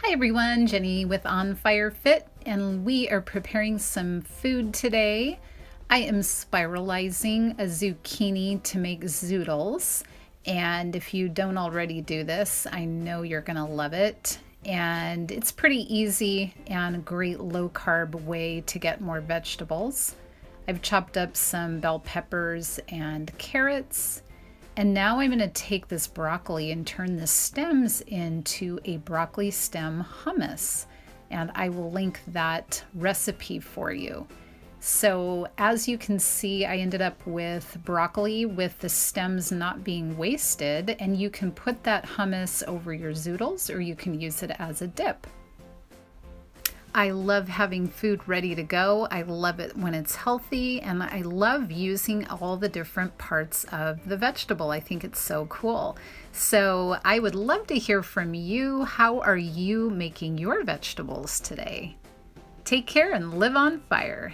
Hi everyone, Jenny with On Fire Fit, and we are preparing some food today. I am spiralizing a zucchini to make zoodles, and if you don't already do this, I know you're gonna love it. And it's pretty easy and a great low carb way to get more vegetables. I've chopped up some bell peppers and carrots. And now I'm going to take this broccoli and turn the stems into a broccoli stem hummus. And I will link that recipe for you. So as you can see, I ended up with broccoli with the stems not being wasted. And you can put that hummus over your zoodles or you can use it as a dip. I love having food ready to go. I love it when it's healthy, and I love using all the different parts of the vegetable. I think it's so cool. So I would love to hear from you. How are you making your vegetables today? Take care and live on fire.